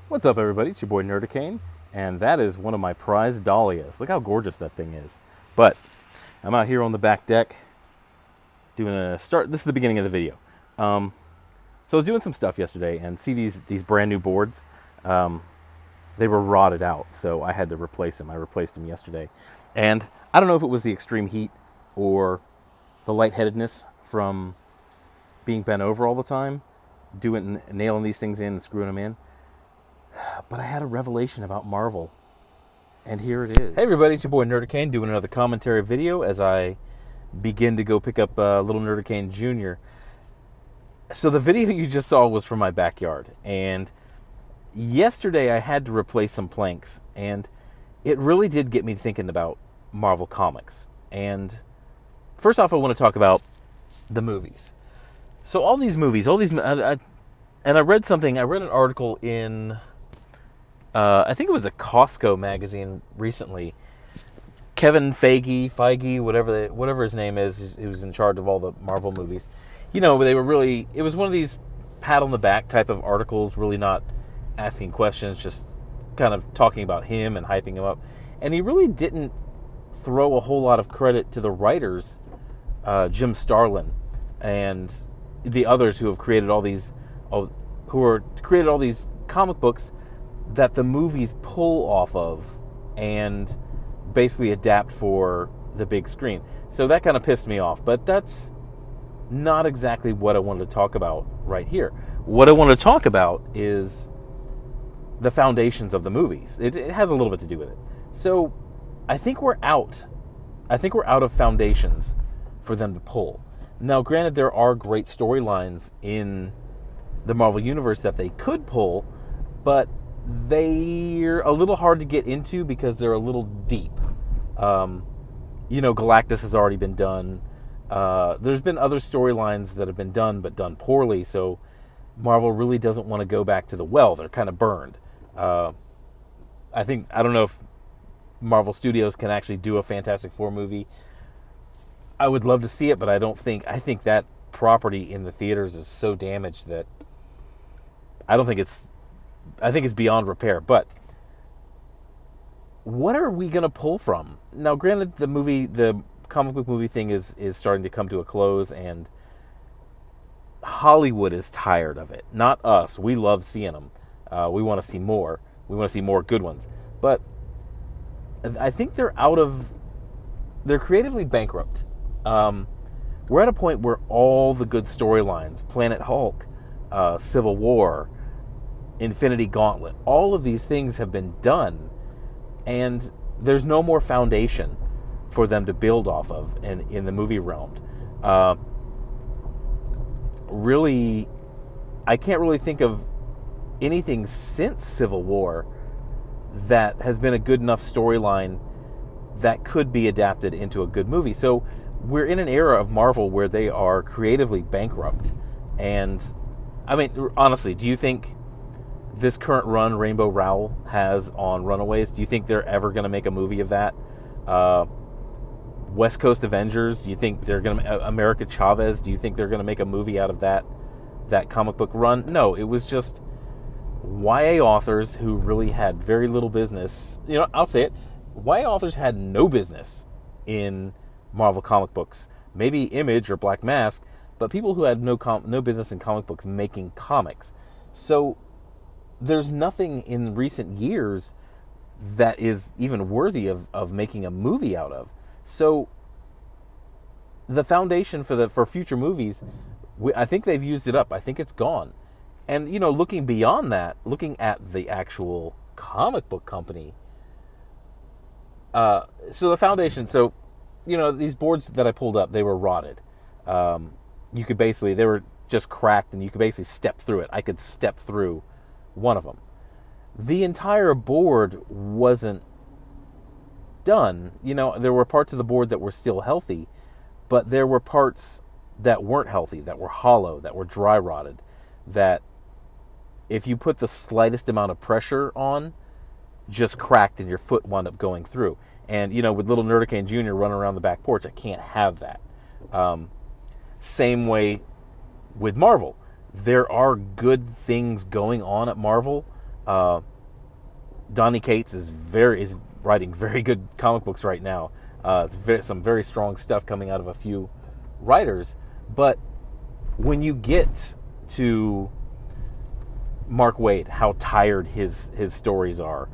What's up, everybody? It's your boy Nerdicane, and that is one of my prized dahlias. Look how gorgeous that thing is. But I'm out here on the back deck doing a start. This is the beginning of the video. So I was doing some stuff yesterday and see these brand new boards. They were rotted out, so I had to replace them. I replaced them yesterday, and I don't know if it was the extreme heat or the lightheadedness from being bent over all the time, nailing these things in and screwing them in. But I had a revelation about Marvel, and here it is. Hey everybody, it's your boy Nerdicane doing another commentary video as I begin to go pick up Little Nerdicane Jr. So the video you just saw was from my backyard, and yesterday I had to replace some planks, and it really did get me thinking about Marvel Comics. And first off, I want to talk about the movies. So all these movies, and I read an article in I think it was a Costco magazine recently. Kevin Feige, whatever his name is, he was in charge of all the Marvel movies. You know, it was one of these pat on the back type of articles, really not asking questions, just kind of talking about him and hyping him up. And he really didn't throw a whole lot of credit to the writers, Jim Starlin and the others who have created all these comic books that the movies pull off of and basically adapt for the big screen. So that kind of pissed me off, but that's not exactly what I wanted to talk about right here. What I want to talk about is the foundations of the movies. It has a little bit to do with it. So I think we're out of foundations for them to pull. Now, granted, there are great storylines in the Marvel Universe that they could pull, but they're a little hard to get into because they're a little deep. Galactus has already been done. There's been other storylines that have been done, but done poorly, so Marvel really doesn't want to go back to the well. They're kind of burned. I don't know if Marvel Studios can actually do a Fantastic Four movie. I would love to see it, but I think that property in the theaters is so damaged that I think it's beyond repair. But what are we going to pull from? Now, granted, the comic book movie thing is starting to come to a close, and Hollywood is tired of it. Not us. We love seeing them. We want to see more. We want to see more good ones. But I think they're creatively bankrupt. We're at a point where all the good storylines, Planet Hulk, Civil War, Infinity Gauntlet, all of these things have been done, and there's no more foundation for them to build off of in the movie realm. Really, I can't really think of anything since Civil War that has been a good enough storyline that could be adapted into a good movie. So we're in an era of Marvel where they are creatively bankrupt. And I mean, honestly, do you think this current run Rainbow Rowell has on Runaways, do you think they're ever going to make a movie of that? West Coast Avengers, do you think they're going to... America Chavez, do you think they're going to make a movie out of that comic book run? No, it was just YA authors who really had very little business. You know, I'll say it. YA authors had no business in Marvel comic books. Maybe Image or Black Mask, but people who had no business in comic books making comics. So there's nothing in recent years that is even worthy of making a movie out of. So the foundation for future movies, I think they've used it up. I think it's gone. And, looking beyond that, looking at the actual comic book company, so the foundation, these boards that I pulled up, they were rotted. They were just cracked, and you could basically step through it. I could step through one of them. The entire board wasn't done. There were parts of the board that were still healthy, but there were parts that weren't healthy, that were hollow, that were dry rotted, that if you put the slightest amount of pressure on, just cracked and your foot wound up going through. And, with little Nerdicane Jr. running around the back porch, I can't have that. Same way with Marvel. There are good things going on at Marvel, Donny Cates is writing very good comic books right now. Some very strong stuff coming out of a few writers. But when you get to Mark Waid, how tired his stories are,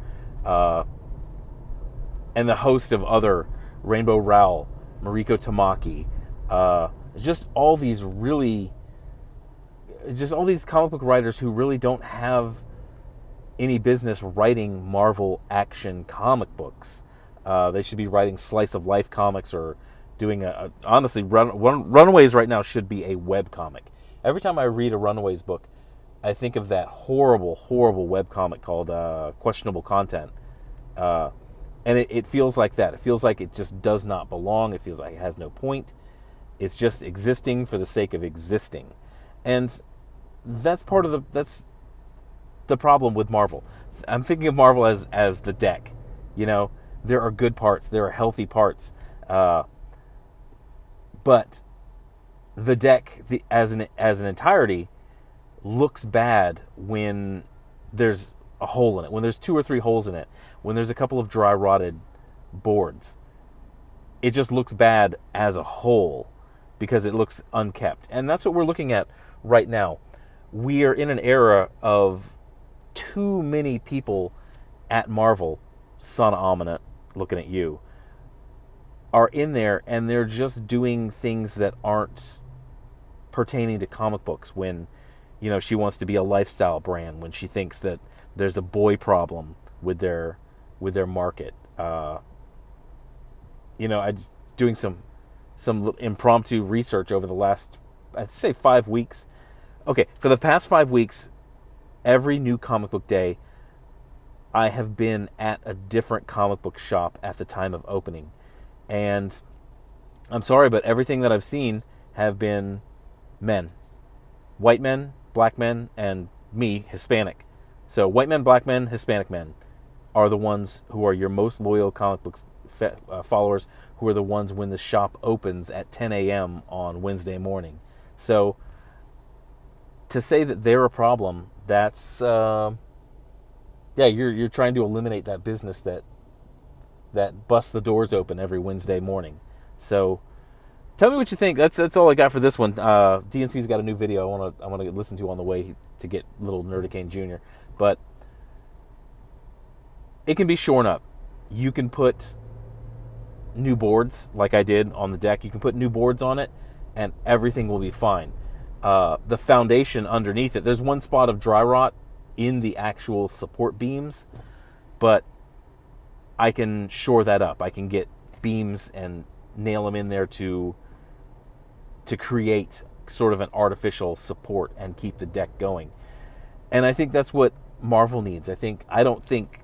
and the host of other Rainbow Rowell, Mariko Tamaki, just all these comic book writers who really don't have any business writing Marvel action comic books. They should be writing slice of life comics or doing honestly, Runaways right now should be a web comic. Every time I read a Runaways book, I think of that horrible, horrible web comic called Questionable Content. And it feels like that. It feels like it just does not belong. It feels like it has no point. It's just existing for the sake of existing. And that's the problem with Marvel. I'm thinking of Marvel as the deck. You know, there are good parts, there are healthy parts, but the deck as an entirety looks bad when there's a hole in it, when there's 2 or 3 holes in it, when there's a couple of dry rotted boards. It just looks bad as a whole because it looks unkept. And that's what we're looking at right now. We are in an era of too many people at Marvel, Son Ominent, looking at you, are in there and they're just doing things that aren't pertaining to comic books. When, you know, she wants to be a lifestyle brand, when she thinks that there's a boy problem with their market. You know, I'm doing some impromptu research over the last, I'd say, 5 weeks. Okay, for the past 5 weeks, every new comic book day, I have been at a different comic book shop at the time of opening. And I'm sorry, but everything that I've seen have been men. White men, black men, and me, Hispanic. So white men, black men, Hispanic men are the ones who are your most loyal comic book followers, who are the ones when the shop opens at 10 a.m. on Wednesday morning. So to say that they're a problem, that's you're trying to eliminate that business that busts the doors open every Wednesday morning. So tell me what you think. That's all I got for this one. DNC's got a new video I want to listen to on the way to get little Nerdicane Jr. But it can be shorn up. You can put new boards like I did on the deck. You can put new boards on it and everything will be fine. The foundation underneath it, there's one spot of dry rot in the actual support beams, but I can shore that up. I can get beams and nail them in there to create sort of an artificial support and keep the deck going. And I think that's what Marvel needs. I don't think,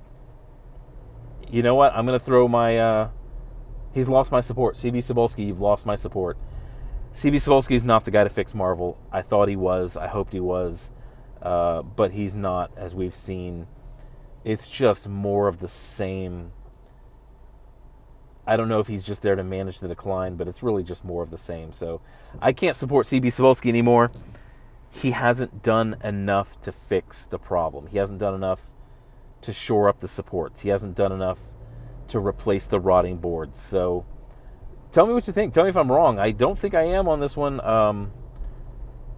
you know what, I'm going to throw my, he's lost my support. CB Cebulski, you've lost my support. CB Cebulski is not the guy to fix Marvel. I thought he was. I hoped he was. But he's not, as we've seen. It's just more of the same. I don't know if he's just there to manage the decline, but it's really just more of the same. So I can't support CB Cebulski anymore. He hasn't done enough to fix the problem. He hasn't done enough to shore up the supports. He hasn't done enough to replace the rotting boards. So tell me what you think. Tell me if I'm wrong. I don't think I am on this one.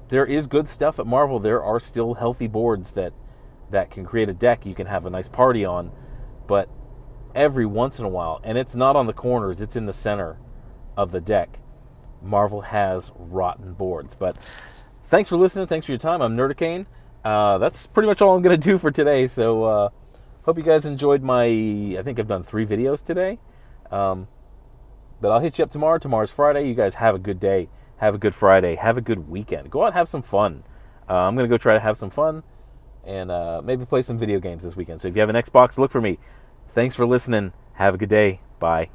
There is good stuff at Marvel. There are still healthy boards that can create a deck you can have a nice party on. But every once in a while, and it's not on the corners, it's in the center of the deck, Marvel has rotten boards. But thanks for listening. Thanks for your time. I'm Nerdicane. That's pretty much all I'm going to do for today. So hope you guys enjoyed I think I've done 3 videos today. But I'll hit you up tomorrow. Tomorrow's Friday. You guys have a good day. Have a good Friday. Have a good weekend. Go out and have some fun. I'm going to go try to have some fun and maybe play some video games this weekend. So if you have an Xbox, look for me. Thanks for listening. Have a good day. Bye.